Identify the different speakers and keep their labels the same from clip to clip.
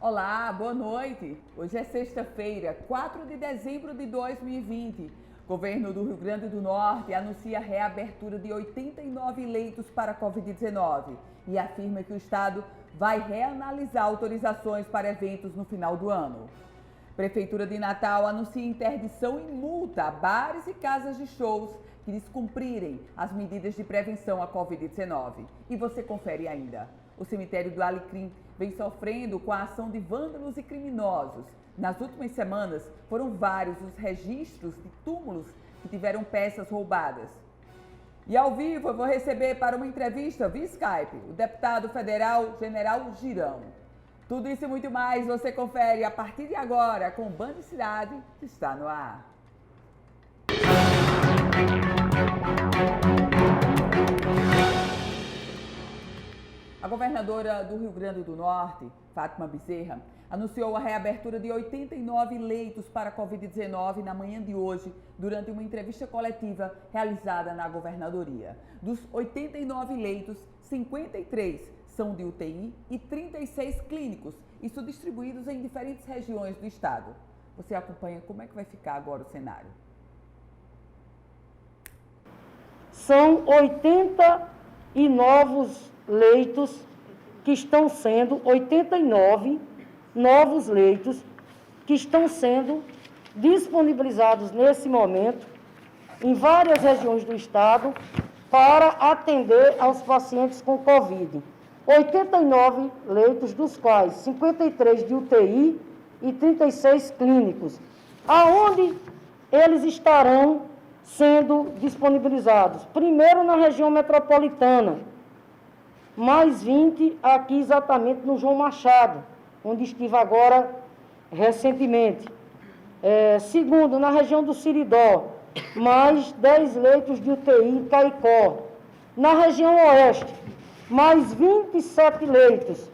Speaker 1: Olá, boa noite. Hoje é sexta-feira, 4 de dezembro de 2020. Governo do Rio Grande do Norte anuncia a reabertura de 89 leitos para a Covid-19 e afirma que o estado vai reanalisar autorizações para eventos no final do ano. Prefeitura de Natal anuncia interdição e multa a bares e casas de shows que descumprirem as medidas de prevenção à Covid-19. E você confere ainda. O cemitério do Alecrim vem sofrendo com a ação de vândalos e criminosos. Nas últimas semanas, foram vários os registros de túmulos que tiveram peças roubadas. E ao vivo eu vou receber para uma entrevista via Skype o deputado federal General Girão. Tudo isso e muito mais você confere a partir de agora com o Band Cidade, que está no ar. A governadora do Rio Grande do Norte, Fátima Bezerra, anunciou a reabertura de 89 leitos para a Covid-19 na manhã de hoje, durante uma entrevista coletiva realizada na governadoria. Dos 89 leitos, 53 são de UTI e 36 clínicos, isso distribuídos em diferentes regiões do estado. Você acompanha como é que vai ficar agora o cenário?
Speaker 2: São 80 e novos leitos que estão sendo, 89 novos leitos que estão sendo disponibilizados nesse momento em várias regiões do estado para atender aos pacientes com Covid. 89 leitos, dos quais 53 de UTI e 36 clínicos, aonde eles estarão sendo disponibilizados. Primeiro na região metropolitana, mais 20 aqui exatamente no João Machado, onde estive agora recentemente. Segundo, na região do Siridó, mais 10 leitos de UTI em Caicó. Na região oeste, mais 27 leitos,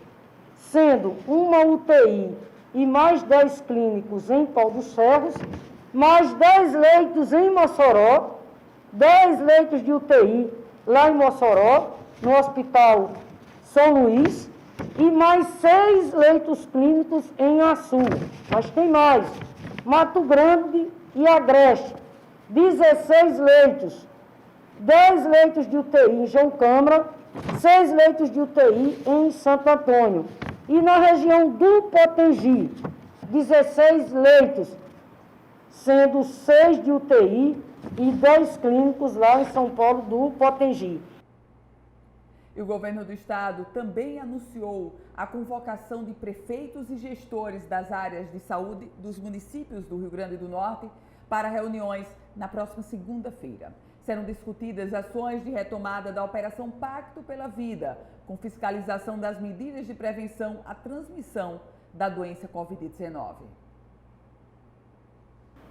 Speaker 2: sendo uma UTI e mais 10 clínicos em Pau dos Ferros, mais 10 leitos em Mossoró, 10 leitos de UTI lá em Mossoró, no Hospital São Luís, e mais 6 leitos clínicos em Açu. Mas tem mais. Mato Grande e Agreste, 16 leitos, 10 leitos de UTI em João Câmara, 6 leitos de UTI em Santo Antônio. E na região do Potengi, 16 leitos, sendo 6 de UTI e 10 clínicos lá em São Paulo do Potengi.
Speaker 1: E o governo do estado também anunciou a convocação de prefeitos e gestores das áreas de saúde dos municípios do Rio Grande do Norte para reuniões na próxima segunda-feira. Serão discutidas ações de retomada da Operação Pacto pela Vida, com fiscalização das medidas de prevenção à transmissão da doença Covid-19.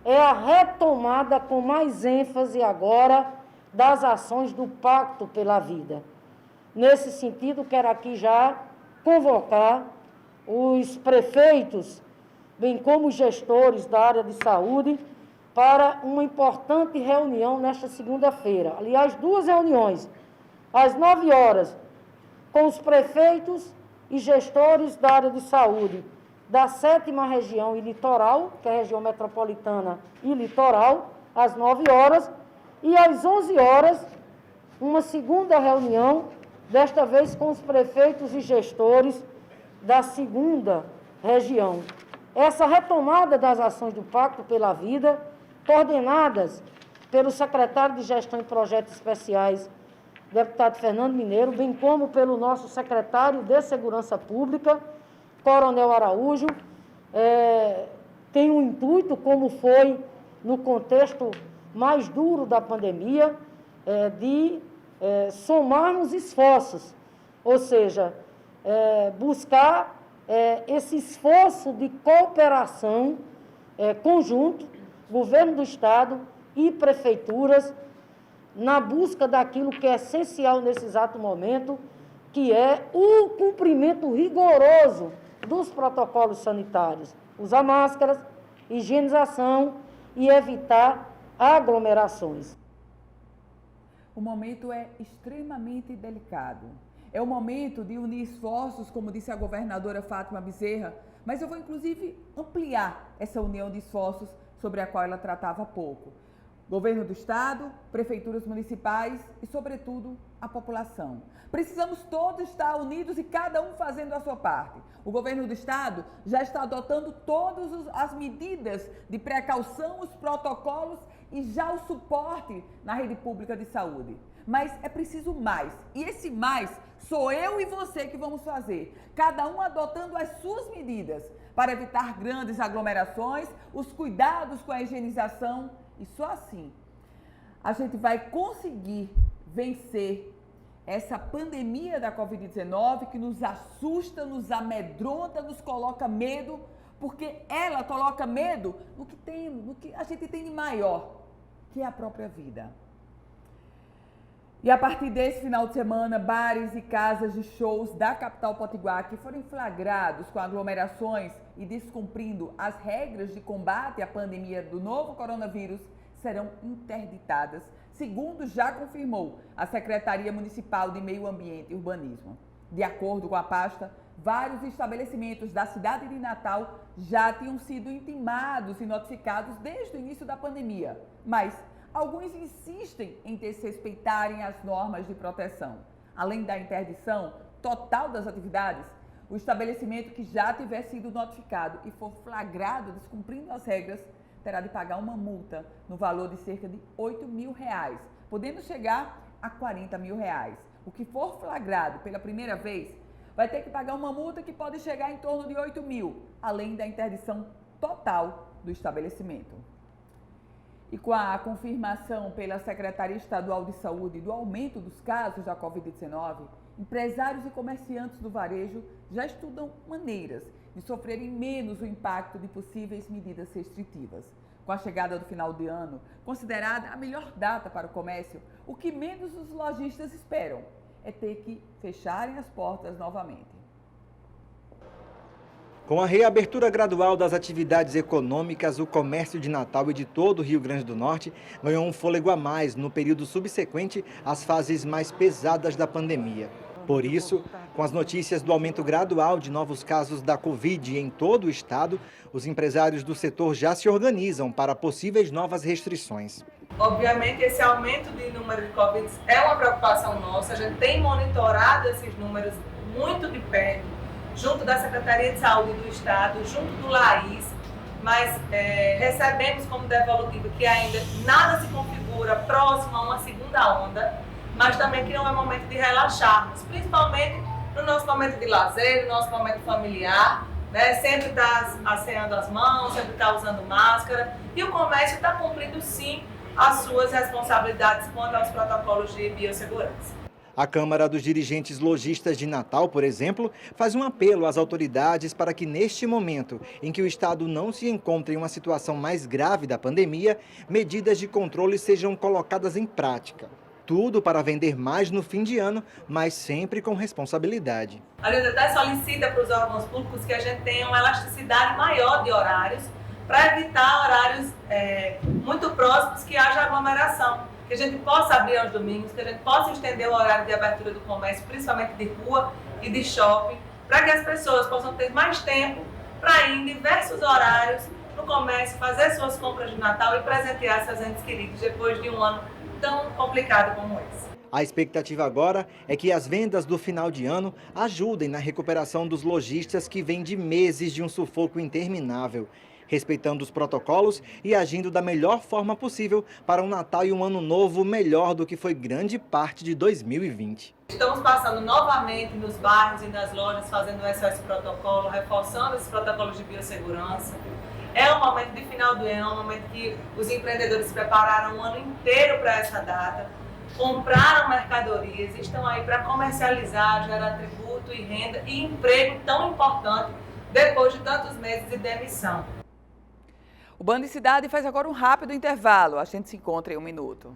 Speaker 2: É a retomada com mais ênfase agora das ações do Pacto pela Vida. Nesse sentido, quero aqui já convocar os prefeitos, bem como os gestores da área de saúde, para uma importante reunião nesta segunda-feira. Aliás, 2 reuniões, às 9 horas, com os prefeitos e gestores da área de saúde da 7ª região e litoral, que é a região metropolitana e litoral, às 9 horas, e às 11 horas, uma segunda reunião, desta vez com os prefeitos e gestores da 2ª região. Essa retomada das ações do Pacto pela Vida, coordenadas pelo secretário de Gestão e Projetos Especiais, deputado Fernando Mineiro, bem como pelo nosso secretário de Segurança Pública, Coronel Araújo, tem um intuito, como foi no contexto mais duro da pandemia, de somarmos esforços, ou seja, buscar esse esforço de cooperação conjunto, governo do estado e prefeituras, na busca daquilo que é essencial nesse exato momento, que é o cumprimento rigoroso dos protocolos sanitários, usar máscaras, higienização e evitar aglomerações.
Speaker 1: O momento é extremamente delicado. É o momento de unir esforços, como disse a governadora Fátima Bezerra, mas eu vou inclusive ampliar essa união de esforços sobre a qual ela tratava há pouco. Governo do Estado, prefeituras municipais e, sobretudo, a população. Precisamos todos estar unidos e cada um fazendo a sua parte. O governo do Estado já está adotando todas as medidas de precaução, os protocolos e já o suporte na rede pública de saúde. Mas é preciso mais. E esse mais sou eu e você que vamos fazer. Cada um adotando as suas medidas para evitar grandes aglomerações, os cuidados com a higienização. E só assim a gente vai conseguir vencer essa pandemia da Covid-19 que nos assusta, nos amedronta, nos coloca medo, porque ela coloca medo no que a gente tem de maior, que é a própria vida. E a partir desse final de semana, bares e casas de shows da capital potiguar que foram flagrados com aglomerações e descumprindo as regras de combate à pandemia do novo coronavírus serão interditadas, segundo já confirmou a Secretaria Municipal de Meio Ambiente e Urbanismo. De acordo com a pasta, vários estabelecimentos da cidade de Natal já tinham sido intimados e notificados desde o início da pandemia, mas alguns insistem em desrespeitarem as normas de proteção. Além da interdição total das atividades, o estabelecimento que já tiver sido notificado e for flagrado descumprindo as regras terá de pagar uma multa no valor de cerca de R$ 8.000, podendo chegar a R$ 40.000. O que for flagrado pela primeira vez vai ter que pagar uma multa que pode chegar em torno de R$ 8.000, além da interdição total do estabelecimento. E com a confirmação pela Secretaria Estadual de Saúde do aumento dos casos da Covid-19, empresários e comerciantes do varejo já estudam maneiras de sofrerem menos o impacto de possíveis medidas restritivas. Com a chegada do final de ano, considerada a melhor data para o comércio, o que menos os lojistas esperam é ter que fecharem as portas novamente.
Speaker 3: Com a reabertura gradual das atividades econômicas, o comércio de Natal e de todo o Rio Grande do Norte ganhou um fôlego a mais no período subsequente às fases mais pesadas da pandemia. Por isso, com as notícias do aumento gradual de novos casos da Covid em todo o estado, os empresários do setor já se organizam para possíveis novas restrições.
Speaker 4: Obviamente, esse aumento de número de Covid é uma preocupação nossa. A gente tem monitorado esses números muito de perto, junto da Secretaria de Saúde do Estado, junto do LAIS, mas recebemos como devolutiva que ainda nada se configura próximo a uma segunda onda, mas também que não é momento de relaxarmos, principalmente no nosso momento de lazer, no nosso momento familiar, né? Sempre está asseando as mãos, sempre está usando máscara, e o comércio está cumprindo sim as suas responsabilidades quanto aos protocolos de biossegurança.
Speaker 3: A Câmara dos Dirigentes Lojistas de Natal, por exemplo, faz um apelo às autoridades para que, neste momento em que o Estado não se encontra em uma situação mais grave da pandemia, medidas de controle sejam colocadas em prática. Tudo para vender mais no fim de ano, mas sempre com responsabilidade.
Speaker 4: A gente até solicita para os órgãos públicos que a gente tenha uma elasticidade maior de horários para evitar horários muito próximos que haja aglomeração. Que a gente possa abrir aos domingos, que a gente possa estender o horário de abertura do comércio, principalmente de rua e de shopping, para que as pessoas possam ter mais tempo para ir em diversos horários no comércio, fazer suas compras de Natal e presentear seus entes queridos depois de um ano tão complicado como esse.
Speaker 3: A expectativa agora é que as vendas do final de ano ajudem na recuperação dos lojistas que vêm de meses de um sufoco interminável, respeitando os protocolos e agindo da melhor forma possível para um Natal e um Ano Novo melhor do que foi grande parte de 2020.
Speaker 4: Estamos passando novamente nos bairros e nas lojas, fazendo esse protocolo, reforçando esses protocolos de biossegurança. É um momento de final do ano, é um momento que os empreendedores se prepararam o ano inteiro para essa data, compraram mercadorias, estão aí para comercializar, gerar tributo e renda e emprego tão importante depois de tantos meses de demissão.
Speaker 1: O Band Cidade faz agora um rápido intervalo. A gente se encontra em um minuto.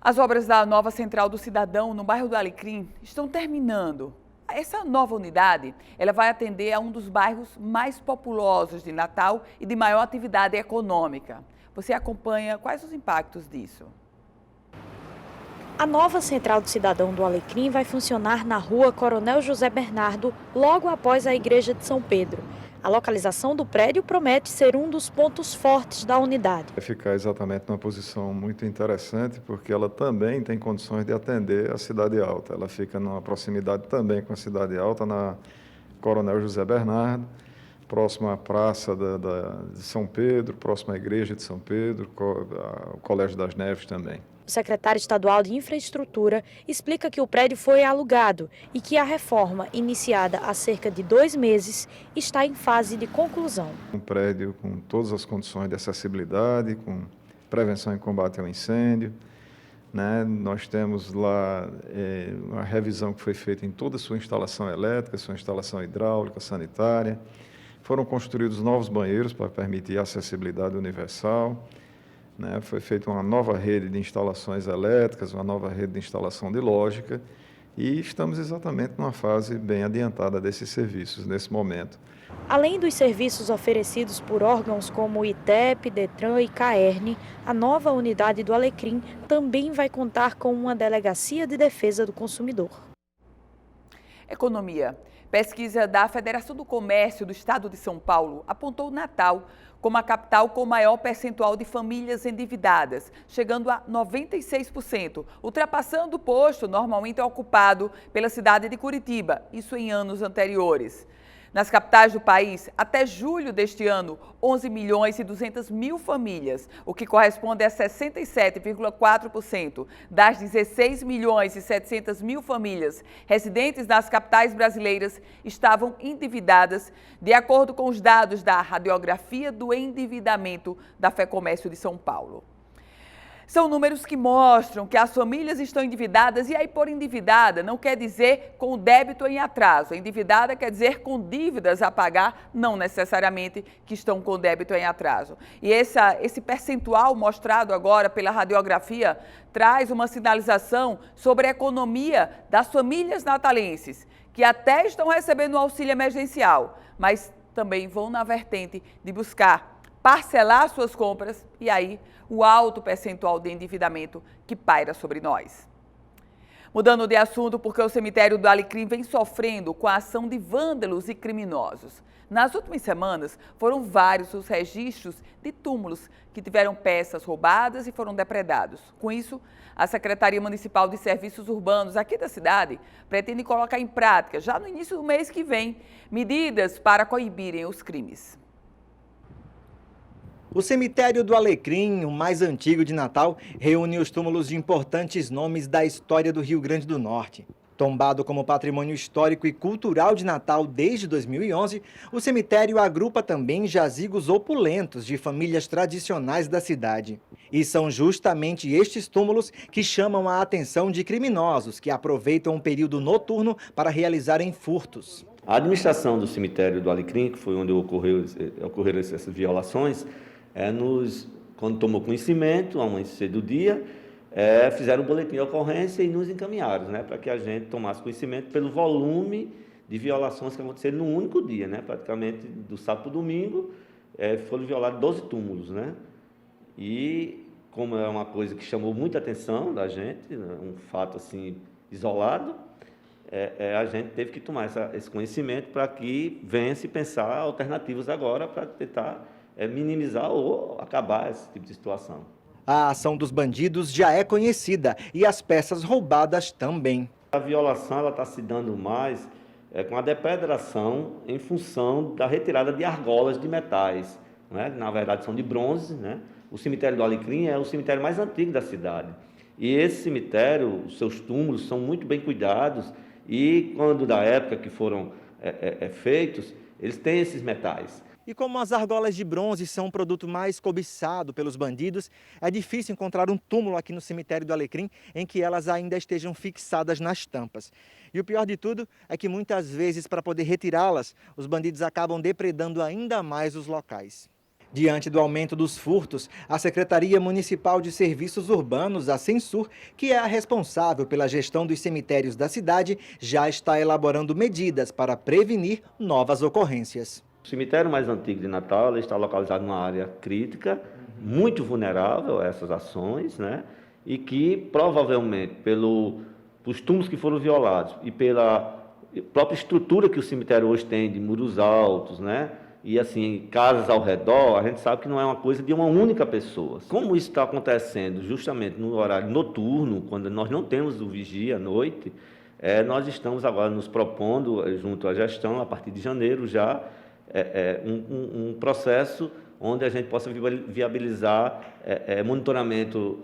Speaker 1: As obras da nova Central do Cidadão, no bairro do Alecrim, estão terminando. Essa nova unidade, ela vai atender a um dos bairros mais populosos de Natal e de maior atividade econômica. Você acompanha quais os impactos disso?
Speaker 5: A nova Central do Cidadão do Alecrim vai funcionar na rua Coronel José Bernardo, logo após a Igreja de São Pedro. A localização do prédio promete ser um dos pontos fortes da unidade.
Speaker 6: Vai ficar exatamente numa posição muito interessante, porque ela também tem condições de atender a Cidade Alta. Ela fica numa proximidade também com a Cidade Alta, na Coronel José Bernardo, próximo à Praça de São Pedro, próximo à Igreja de São Pedro, ao Colégio das Neves também.
Speaker 5: O secretário estadual de Infraestrutura explica que o prédio foi alugado e que a reforma, iniciada há cerca de 2 meses, está em fase de conclusão.
Speaker 6: Um prédio com todas as condições de acessibilidade, com prevenção e combate ao incêndio, né? Nós temos lá uma revisão que foi feita em toda a sua instalação elétrica, sua instalação hidráulica, sanitária. Foram construídos novos banheiros para permitir a acessibilidade universal. Foi feita uma nova rede de instalações elétricas, uma nova rede de instalação de lógica e estamos exatamente numa fase bem adiantada desses serviços nesse momento.
Speaker 5: Além dos serviços oferecidos por órgãos como o ITEP, DETRAN e CAERN, a nova unidade do Alecrim também vai contar com uma delegacia de defesa do consumidor.
Speaker 1: Economia. Pesquisa da Federação do Comércio do Estado de São Paulo apontou Natal como a capital com maior percentual de famílias endividadas, chegando a 96%, ultrapassando o posto normalmente ocupado pela cidade de Curitiba, isso em anos anteriores. Nas capitais do país, até julho deste ano, 11.200.000 famílias, o que corresponde a 67,4% das 16.700.000 famílias residentes nas capitais brasileiras estavam endividadas, de acordo com os dados da Radiografia do Endividamento da FEComércio de São Paulo. São números que mostram que as famílias estão endividadas e aí por endividada não quer dizer com débito em atraso. Endividada quer dizer com dívidas a pagar, não necessariamente que estão com débito em atraso. E esse percentual mostrado agora pela radiografia traz uma sinalização sobre a economia das famílias natalenses, que até estão recebendo o auxílio emergencial, mas também vão na vertente de buscar parcelar suas compras e aí o alto percentual de endividamento que paira sobre nós. Mudando de assunto, porque o cemitério do Alecrim vem sofrendo com a ação de vândalos e criminosos. Nas últimas semanas, foram vários os registros de túmulos que tiveram peças roubadas e foram depredados. Com isso, a Secretaria Municipal de Serviços Urbanos aqui da cidade pretende colocar em prática, já no início do mês que vem, medidas para coibirem os crimes.
Speaker 3: O cemitério do Alecrim, o mais antigo de Natal, reúne os túmulos de importantes nomes da história do Rio Grande do Norte. Tombado como patrimônio histórico e cultural de Natal desde 2011, o cemitério agrupa também jazigos opulentos de famílias tradicionais da cidade. E são justamente estes túmulos que chamam a atenção de criminosos que aproveitam o período noturno para realizarem furtos.
Speaker 7: A administração do cemitério do Alecrim, que foi onde ocorreram essas violações, quando tomou conhecimento, ao amanhecer do dia, fizeram um boletim de ocorrência e nos encaminharam, para que a gente tomasse conhecimento pelo volume de violações que aconteceram num único dia, praticamente do sábado para o domingo, foram violados 12 túmulos, E como é uma coisa que chamou muita atenção da gente, um fato assim isolado, a gente teve que tomar esse conhecimento para que venha se pensar alternativas agora para tentar minimizar ou acabar esse tipo de situação.
Speaker 3: A ação dos bandidos já é conhecida e as peças roubadas também.
Speaker 7: A violação está se dando mais com a depredação em função da retirada de argolas de metais, na verdade são de bronze. O cemitério do Alecrim é o cemitério mais antigo da cidade. E esse cemitério, os seus túmulos são muito bem cuidados e quando da época que foram feitos, eles têm esses metais.
Speaker 3: E como as argolas de bronze são um produto mais cobiçado pelos bandidos, é difícil encontrar um túmulo aqui no cemitério do Alecrim em que elas ainda estejam fixadas nas tampas. E o pior de tudo é que muitas vezes, para poder retirá-las, os bandidos acabam depredando ainda mais os locais. Diante do aumento dos furtos, a Secretaria Municipal de Serviços Urbanos, a Censur, que é a responsável pela gestão dos cemitérios da cidade, já está elaborando medidas para prevenir novas ocorrências.
Speaker 7: O cemitério mais antigo de Natal está localizado numa área crítica, muito vulnerável a essas ações, e que provavelmente pelos túmulos que foram violados e pela própria estrutura que o cemitério hoje tem, de muros altos, né? E assim, casas ao redor, a gente sabe que não é uma coisa de uma única pessoa. Como isso está acontecendo justamente no horário noturno, quando nós não temos o vigia à noite, nós estamos agora nos propondo, junto à gestão, a partir de janeiro já, um processo onde a gente possa viabilizar monitoramento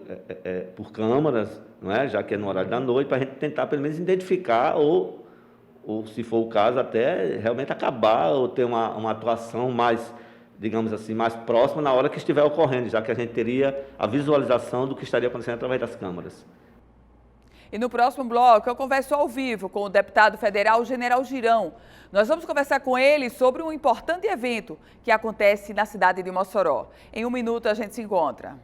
Speaker 7: por câmaras, não é? Já que é no horário da noite, para a gente tentar pelo menos identificar ou, se for o caso, até realmente acabar ou ter uma atuação mais, digamos assim, mais próxima na hora que estiver ocorrendo, já que a gente teria a visualização do que estaria acontecendo através das câmaras.
Speaker 1: E no próximo bloco, eu converso ao vivo com o deputado federal General Girão. Nós vamos conversar com ele sobre um importante evento que acontece na cidade de Mossoró. Em 1 minuto a gente se encontra.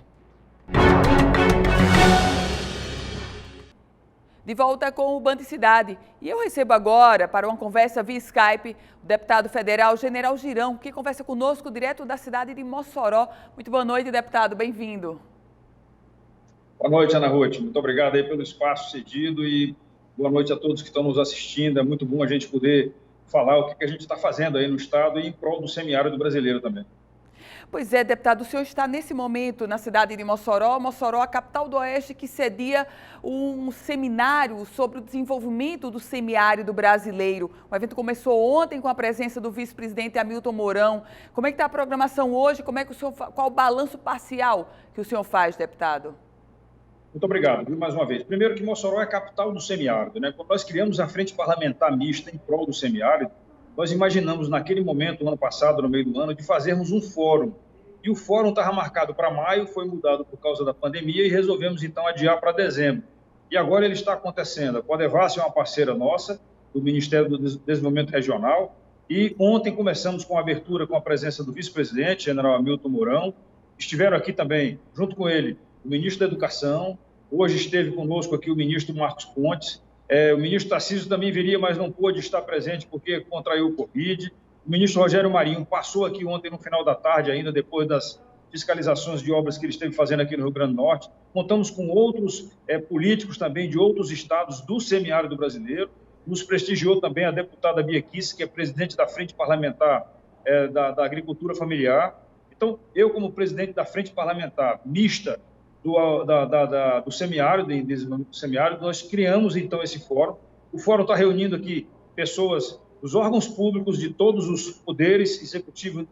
Speaker 1: De volta com o Band Cidade. E eu recebo agora, para uma conversa via Skype, o deputado federal General Girão, que conversa conosco direto da cidade de Mossoró. Muito boa noite, deputado. Bem-vindo.
Speaker 8: Boa noite, Ana Ruth. Muito obrigado aí pelo espaço cedido e boa noite a todos que estão nos assistindo. É muito bom a gente poder falar o que a gente está fazendo aí no Estado e em prol do semiárido brasileiro também.
Speaker 1: Pois é, deputado, o senhor está nesse momento na cidade de Mossoró, a capital do Oeste, que cedia um seminário sobre o desenvolvimento do semiárido brasileiro. O evento começou ontem com a presença do vice-presidente Hamilton Mourão. Como é que está a programação hoje? Qual o balanço parcial que o senhor faz, deputado?
Speaker 8: Muito obrigado, mais uma vez. Primeiro que Mossoró é a capital do semiárido, né? Quando nós criamos a Frente Parlamentar Mista em prol do semiárido, nós imaginamos naquele momento, no ano passado, no meio do ano, de fazermos um fórum. E o fórum estava marcado para maio, foi mudado por causa da pandemia e resolvemos então adiar para dezembro. E agora ele está acontecendo. A Codevasf é uma parceira nossa, do Ministério do Desenvolvimento Regional, e ontem começamos com a abertura com a presença do vice-presidente, general Hamilton Mourão. Estiveram aqui também, junto com ele, o ministro da Educação. Hoje esteve conosco aqui o ministro Marcos Pontes. O ministro Tarcísio também viria, mas não pôde estar presente porque contraiu o Covid. O ministro Rogério Marinho passou aqui ontem no final da tarde, ainda depois das fiscalizações de obras que ele esteve fazendo aqui no Rio Grande do Norte. Contamos com outros políticos também de outros estados do semiárido brasileiro. Nos prestigiou também a deputada Bia Kiss, que é presidente da Frente Parlamentar da Agricultura Familiar. Então, eu, como presidente da Frente Parlamentar Mista do semiárido, em desenvolvimento do semiárido, nós criamos, então, esse fórum. O fórum está reunindo aqui pessoas dos órgãos públicos de todos os poderes, executivo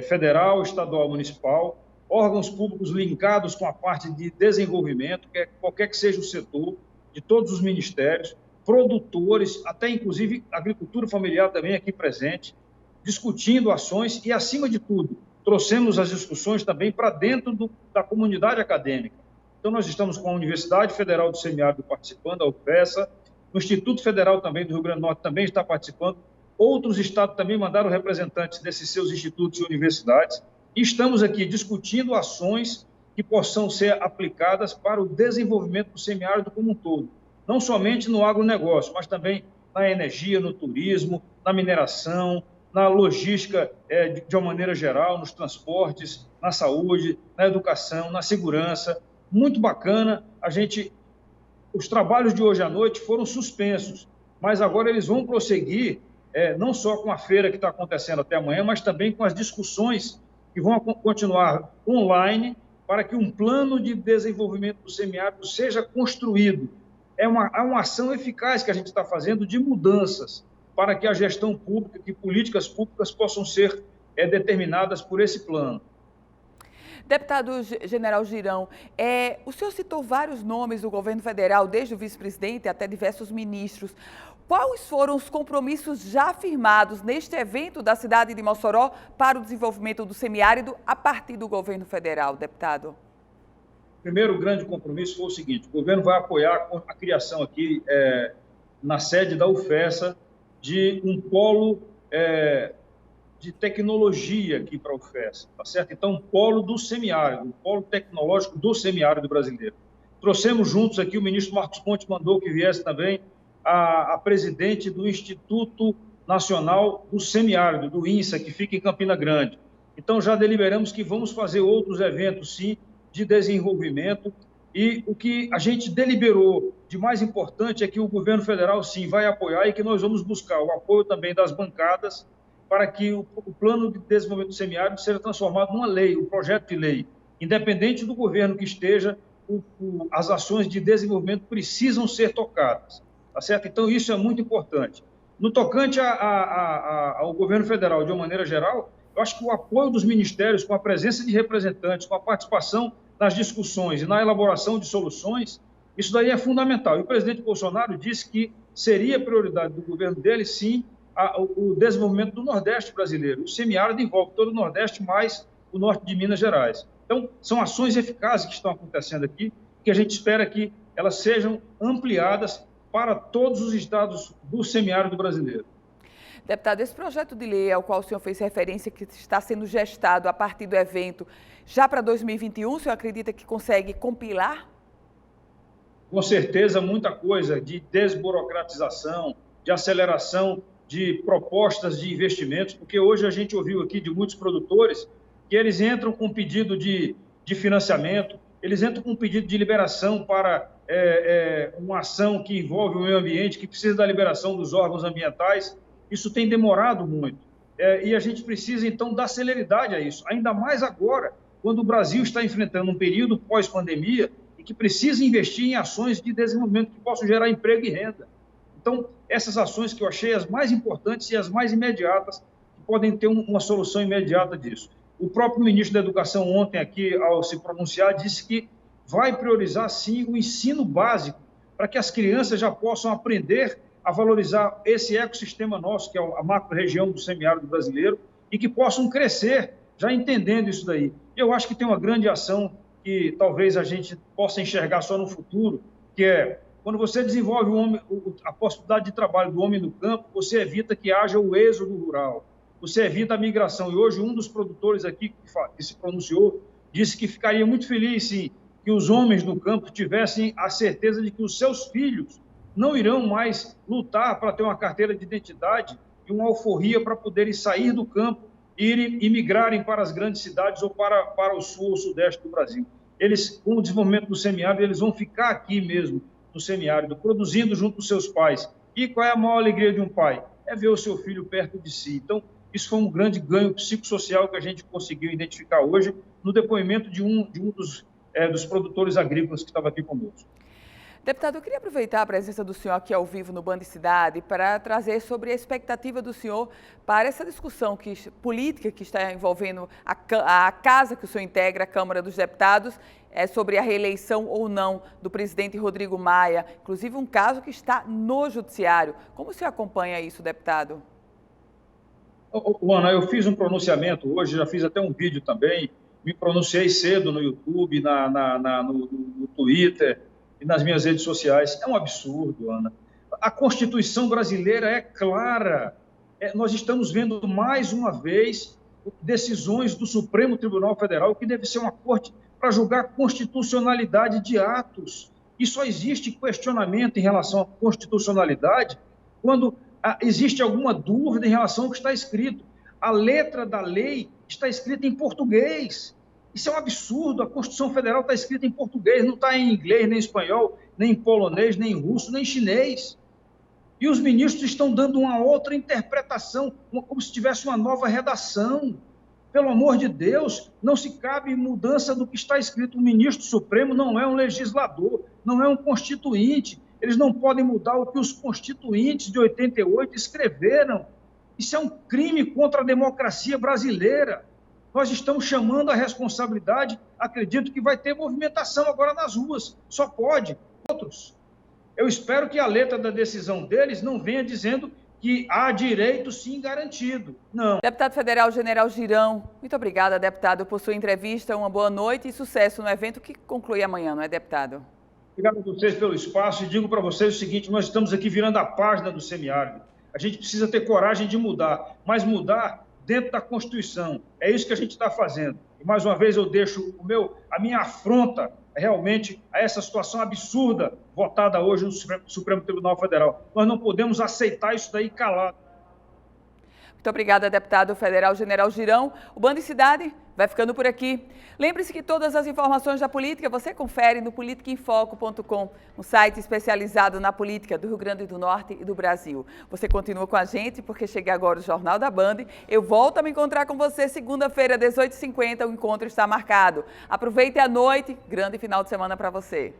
Speaker 8: federal, estadual, municipal, órgãos públicos linkados com a parte de desenvolvimento, qualquer que seja o setor, de todos os ministérios, produtores, até inclusive agricultura familiar também aqui presente, discutindo ações e, acima de tudo, trouxemos as discussões também para dentro da comunidade acadêmica. Então, nós estamos com a Universidade Federal do Semiárido participando, a UFESA, o Instituto Federal também do Rio Grande do Norte também está participando, outros estados também mandaram representantes desses seus institutos e universidades, e estamos aqui discutindo ações que possam ser aplicadas para o desenvolvimento do semiárido como um todo, não somente no agronegócio, mas também na energia, no turismo, na mineração, na logística de uma maneira geral, nos transportes, na saúde, na educação, na segurança. Muito bacana, os trabalhos de hoje à noite foram suspensos, mas agora eles vão prosseguir, não só com a feira que está acontecendo até amanhã, mas também com as discussões que vão continuar online para que um plano de desenvolvimento do semiárido seja construído. É uma ação eficaz que a gente está fazendo de mudanças, para que a gestão pública, que políticas públicas possam ser determinadas por esse plano.
Speaker 1: Deputado General Girão, o senhor citou vários nomes do governo federal, desde o vice-presidente até diversos ministros. Quais foram os compromissos já firmados neste evento da cidade de Mossoró para o desenvolvimento do semiárido a partir do governo federal, deputado?
Speaker 8: O primeiro grande compromisso foi o seguinte: o governo vai apoiar a criação aqui na sede da UFESA de um polo de tecnologia aqui para a UFESA, tá certo? Então, um polo do semiárido, um polo tecnológico do semiárido brasileiro. Trouxemos juntos aqui, o ministro Marcos Pontes mandou que viesse também a presidente do Instituto Nacional do Semiárido, do INSA, que fica em Campina Grande. Então, já deliberamos que vamos fazer outros eventos, sim, de desenvolvimento E o que a gente deliberou de mais importante é que o governo federal, sim, vai apoiar e que nós vamos buscar o apoio também das bancadas para que o plano de desenvolvimento do semiárido seja transformado numa lei, um projeto de lei. Independente do governo que esteja, as ações de desenvolvimento precisam ser tocadas, tá certo? Então, isso é muito importante. No tocante ao governo federal, de uma maneira geral, eu acho que o apoio dos ministérios, com a presença de representantes, com a participação nas discussões e na elaboração de soluções, isso daí é fundamental. E o presidente Bolsonaro disse que seria prioridade do governo dele, sim, o desenvolvimento do Nordeste brasileiro. O semiárido envolve todo o Nordeste, mais o norte de Minas Gerais. Então, são ações eficazes que estão acontecendo aqui, que a gente espera que elas sejam ampliadas para todos os estados do semiárido brasileiro.
Speaker 1: Deputado, esse projeto de lei ao qual o senhor fez referência, que está sendo gestado a partir do evento, já para 2021, o senhor acredita que consegue compilar?
Speaker 8: Com certeza, muita coisa de desburocratização, de aceleração de propostas de investimentos, porque hoje a gente ouviu aqui de muitos produtores que eles entram com pedido de financiamento, eles entram com pedido de liberação para uma ação que envolve o meio ambiente, que precisa da liberação dos órgãos ambientais. Isso tem demorado muito. E a gente precisa, então, dar celeridade a isso, ainda mais agora, quando o Brasil está enfrentando um período pós-pandemia e que precisa investir em ações de desenvolvimento que possam gerar emprego e renda. Então, essas ações que eu achei as mais importantes e as mais imediatas, que podem ter uma solução imediata disso. O próprio ministro da Educação, ontem aqui, ao se pronunciar, disse que vai priorizar, sim, o ensino básico, para que as crianças já possam aprender a valorizar esse ecossistema nosso, que é a macro-região do semiárido brasileiro, e que possam crescer já entendendo isso daí. Eu acho que tem uma grande ação que talvez a gente possa enxergar só no futuro, que é quando você desenvolve a possibilidade de trabalho do homem no campo, você evita que haja o êxodo rural, você evita a migração. E hoje um dos produtores aqui que se pronunciou disse que ficaria muito feliz, sim, que os homens no campo tivessem a certeza de que os seus filhos não irão mais lutar para ter uma carteira de identidade e uma alforria para poderem sair do campo e migrarem para as grandes cidades ou para o sul ou sudeste do Brasil. Eles, com o desenvolvimento do semiárido, eles vão ficar aqui mesmo, no semiárido, produzindo junto com seus pais. E qual é a maior alegria de um pai? É ver o seu filho perto de si. Então, isso foi um grande ganho psicossocial que a gente conseguiu identificar hoje no depoimento de um dos produtores agrícolas que estava aqui conosco.
Speaker 1: Deputado, eu queria aproveitar a presença do senhor aqui ao vivo no Band Cidade para trazer sobre a expectativa do senhor para essa discussão política que está envolvendo a casa que o senhor integra, a Câmara dos Deputados, sobre a reeleição ou não do presidente Rodrigo Maia, inclusive um caso que está no judiciário. Como o senhor acompanha isso, deputado?
Speaker 8: Luana, eu fiz um pronunciamento hoje, já fiz até um vídeo também, me pronunciei cedo no YouTube, no Twitter e nas minhas redes sociais. É um absurdo, Ana. A Constituição brasileira é clara. Nós estamos vendo mais uma vez decisões do Supremo Tribunal Federal, que deve ser uma corte para julgar a constitucionalidade de atos. E só existe questionamento em relação à constitucionalidade quando existe alguma dúvida em relação ao que está escrito. A letra da lei está escrita em português. Isso é um absurdo. A Constituição Federal está escrita em português, não está em inglês, nem em espanhol, nem em polonês, nem em russo, nem em chinês. E os ministros estão dando uma outra interpretação, como se tivesse uma nova redação. Pelo amor de Deus, não se cabe mudança do que está escrito. O ministro Supremo não é um legislador, não é um constituinte. Eles não podem mudar o que os constituintes de 88 escreveram. Isso é um crime contra a democracia brasileira. Nós estamos chamando a responsabilidade, acredito que vai ter movimentação agora nas ruas, só pode, outros. Eu espero que a letra da decisão deles não venha dizendo que há direito sim garantido, não.
Speaker 1: Deputado Federal General Girão, muito obrigada, deputado, por sua entrevista, uma boa noite e sucesso no evento que conclui amanhã, não é, deputado?
Speaker 8: Obrigado a vocês pelo espaço e digo para vocês o seguinte, nós estamos aqui virando a página do semiárido. A gente precisa ter coragem de mudar, mas mudar dentro da Constituição. É isso que a gente está fazendo. E, mais uma vez, eu deixo a minha afronta realmente a essa situação absurda votada hoje no Supremo Tribunal Federal. Nós não podemos aceitar isso daí calado.
Speaker 1: Muito obrigada, deputado federal General Girão. O Band Cidade vai ficando por aqui. Lembre-se que todas as informações da política você confere no politicaemfoco.com, um site especializado na política do Rio Grande do Norte e do Brasil. Você continua com a gente porque chega agora o Jornal da Band. Eu volto a me encontrar com você segunda-feira, 18h50, o encontro está marcado. Aproveite a noite, grande final de semana para você.